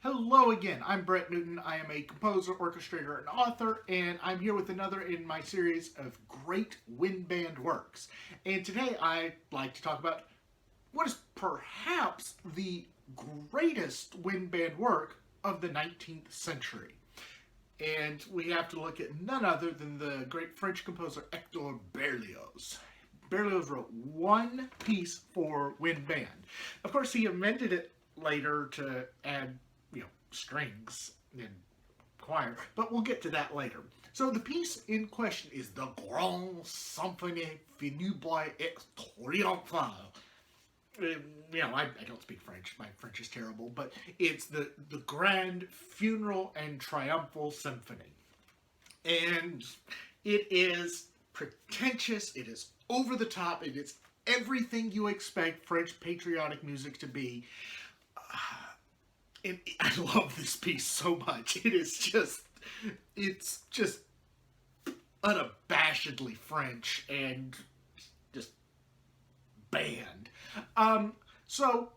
Hello again, I'm Brett Newton. I am a composer, orchestrator, and author, and I'm here with another in my series of great wind band works. And today I'd like to talk about what is perhaps the greatest wind band work of the 19th century. And we have to look at none other than the great French composer Hector Berlioz. Berlioz wrote one piece for wind band. Of course, he amended it later to add strings and choir, but we'll get to that later. So the piece in question is the Grande symphonie funèbre et triomphale. I don't speak French. My French is terrible, but it's the Grand Funeral and Triumphal Symphony. And it is pretentious, it is over the top, it is everything you expect French patriotic music to be. And I love this piece so much. It's just unabashedly French and just band. So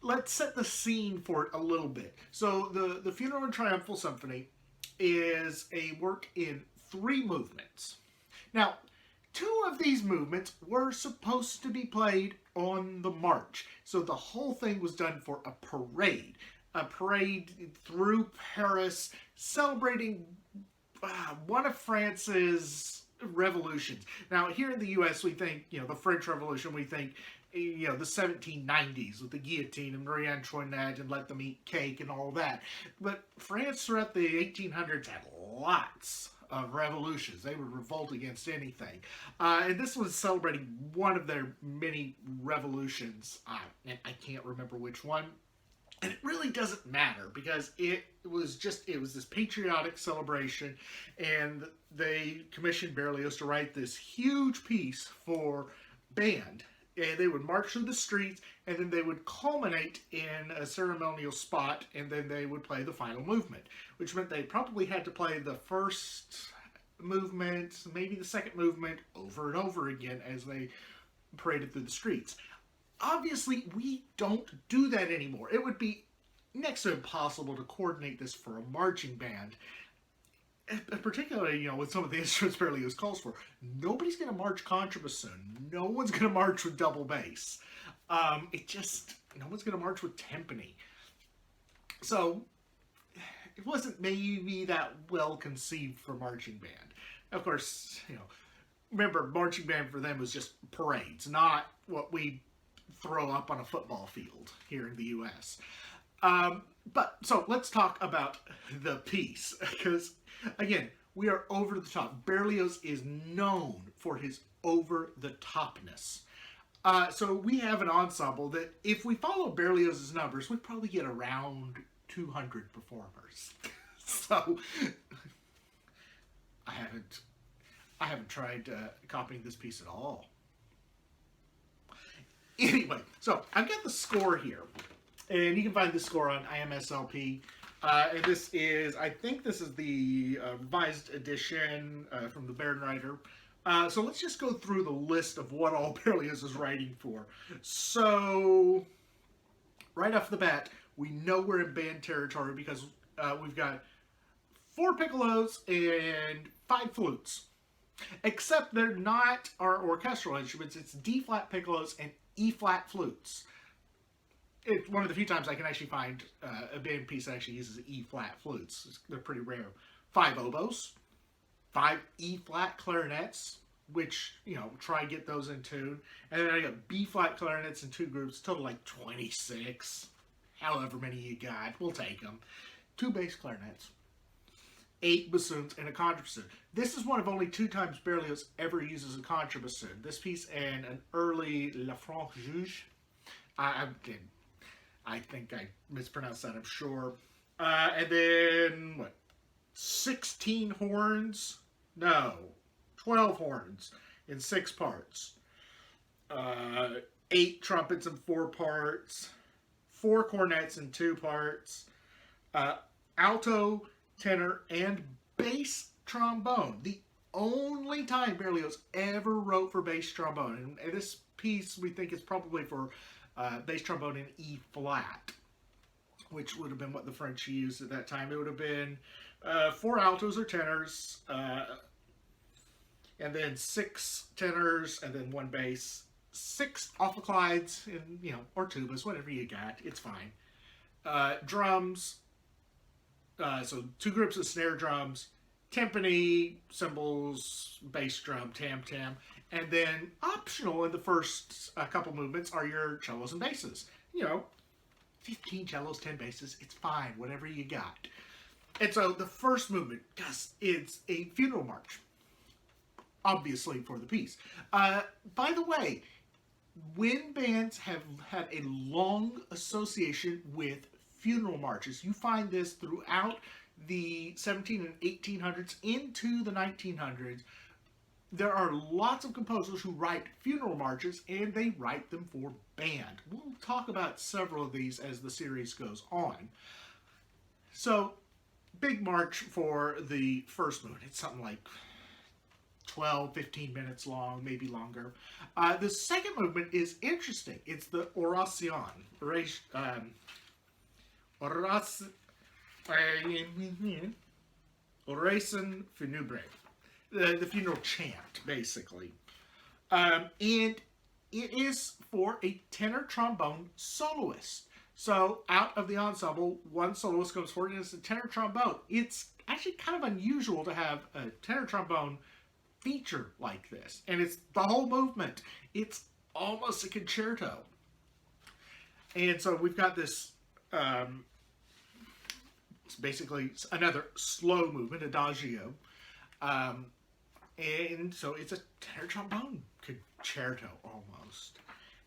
let's set the scene for it a little bit. So the Funeral and Triumphal Symphony is a work in 3 movements. Now, 2 of these movements were supposed to be played on the march. So the whole thing was done for a parade through Paris, celebrating one of France's revolutions. Now, here in the U.S., we think, the French Revolution, we think, the 1790s with the guillotine and Marie Antoinette and let them eat cake and all that. But France throughout the 1800s had lots of revolutions. They would revolt against anything. And this was celebrating one of their many revolutions. And I can't remember which one. And it really doesn't matter because it was this patriotic celebration, and they commissioned Berlioz to write this huge piece for band. And they would march through the streets, and then they would culminate in a ceremonial spot, and then they would play the final movement, which meant they probably had to play the first movement, maybe the second movement, over and over again as they paraded through the streets. Obviously, we don't do that anymore. It would be next to impossible to coordinate this for a marching band, particularly, with some of the instruments Berlioz calls for. Nobody's going to march contrabassoon. No one's going to march with double bass. No one's going to march with timpani. So, it wasn't maybe that well conceived for marching band. Of course, remember, marching band for them was just parades, not what we throw up on a football field here in the U.S. So let's talk about the piece, because again, we are over the top. Berlioz is known for his over-the-topness. So we have an ensemble that, if we follow Berlioz's numbers, we probably get around 200 performers. So I haven't tried copying this piece at all. Anyway, so I've got the score here, and you can find the score on IMSLP. And I think this is the revised edition from the Baronreiter. So let's just go through the list of what all Berlioz is writing for. So, right off the bat, we know we're in band territory because we've got 4 piccolos and 5 flutes. Except they're not our orchestral instruments. It's D-flat piccolos and E-flat flutes. It's one of the few times I can actually find a band piece that actually uses E-flat flutes. They're pretty rare. 5 oboes, 5 E-flat clarinets, which, try and get those in tune. And then I got B-flat clarinets in 2 groups, total like 26. However many you got, we'll take them. 2 bass clarinets, 8 bassoons, and a contrabassoon. This is one of only 2 times Berlioz ever uses a contrabassoon. This piece and an early La Franche Juge. I think I mispronounced that, I'm sure. And then, 16 horns? No, 12 horns in 6 parts. 8 trumpets in 4 parts. 4 cornets in 2 parts. Alto, tenor, and bass trombone. The only time Berlioz ever wrote for bass trombone. And this piece we think is probably for bass trombone in E flat. which would have been what the French used at that time. It would have been 4 altos or tenors, and then 6 tenors, and then 1 bass, 6 ophicleides, and or tubas, whatever you got, it's fine. Drums, so 2 groups of snare drums, timpani, cymbals, bass drum, tam-tam, and then optional in the first couple movements are your cellos and basses. 15 cellos, 10 basses, it's fine, whatever you got. And so the first movement, it's a funeral march, obviously for the piece. By the way, wind bands have had a long association with funeral marches. You find this throughout the 17 and 1800s into the 1900s. There are lots of composers who write funeral marches, and they write them for band. We'll talk about several of these as the series goes on. So, big march for the first movement. It's something like 12, 15 minutes long, maybe longer. The second movement is interesting. It's the Oration. Oration funèbre. The funeral chant, basically. And it is for a tenor trombone soloist. So out of the ensemble, one soloist comes forward, and it's a tenor trombone. It's actually kind of unusual to have a tenor trombone feature like this. And it's the whole movement. It's almost a concerto. And so we've got this, it's basically another slow movement, adagio. And so it's a tenor trombone concerto almost.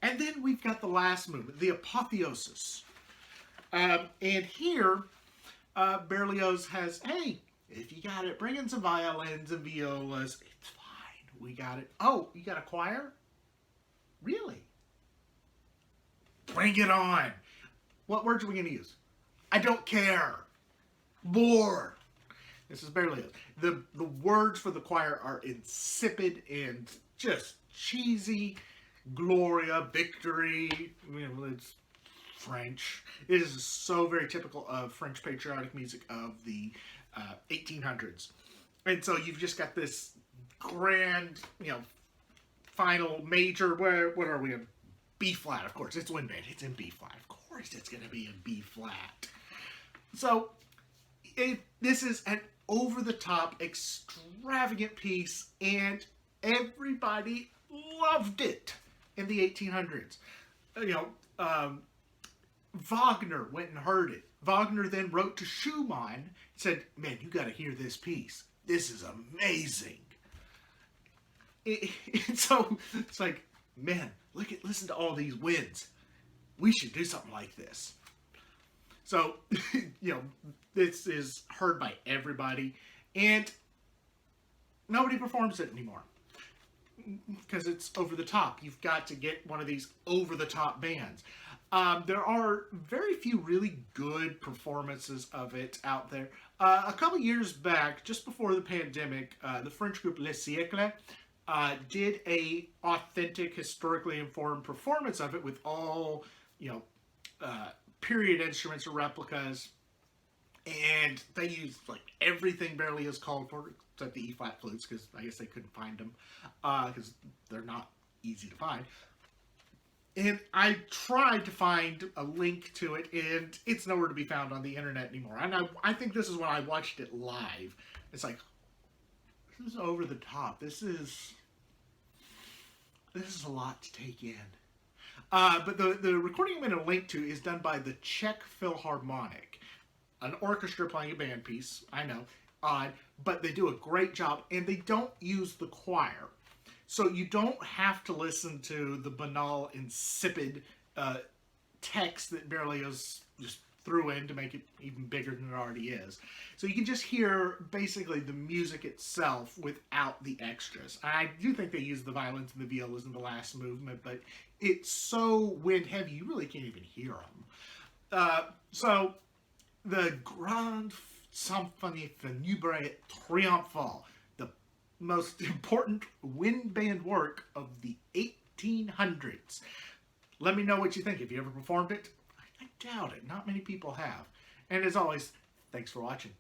And then we've got the last movement, the apotheosis. And here, Berlioz has, hey, if you got it, bring in some violins and violas. It's fine. We got it. Oh, you got a choir? Really? Bring it on. What words are we going to use? I don't care. Bored. This is Berlioz. The words for the choir are insipid and just cheesy. Gloria, victory. It's French. It is so very typical of French patriotic music of the 1800s. And so you've just got this grand, final major. What are we in? B flat, of course. It's wind band. It's in B flat. Of course it's going to be in B flat. So this is an over-the-top, extravagant piece, and everybody loved it in the 1800s. Wagner went and heard it. Wagner then wrote to Schumann and said, man, you got to hear this piece. This is amazing. So it's like, man, listen to all these winds. We should do something like this. So, this is heard by everybody, and nobody performs it anymore because it's over the top. You've got to get one of these over the top bands. There are very few really good performances of it out there. A couple years back, just before the pandemic, the French group Les Siècles did a authentic, historically informed performance of it with all, period instruments or replicas, and they used everything Berlioz called for except the E-flat flutes, because I guess they couldn't find them because they're not easy to find. And I tried to find a link to it, and it's nowhere to be found on the internet anymore. And I think this is when I watched it live. It's like, this is over the top. This is a lot to take in. But the recording I'm going to link to is done by the Czech Philharmonic, an orchestra playing a band piece. I know, odd, but they do a great job, and they don't use the choir. So you don't have to listen to the banal, insipid text that Berlioz just threw in to make it even bigger than it already is. So you can just hear basically the music itself without the extras. I do think they use the violins and the violas in the last movement, but it's so wind heavy you really can't even hear them. So the Grande symphonie funèbre triomphale, the most important wind band work of the 1800s. Let me know what you think. Have you ever performed it? I doubt it. Not many people have. And as always, thanks for watching.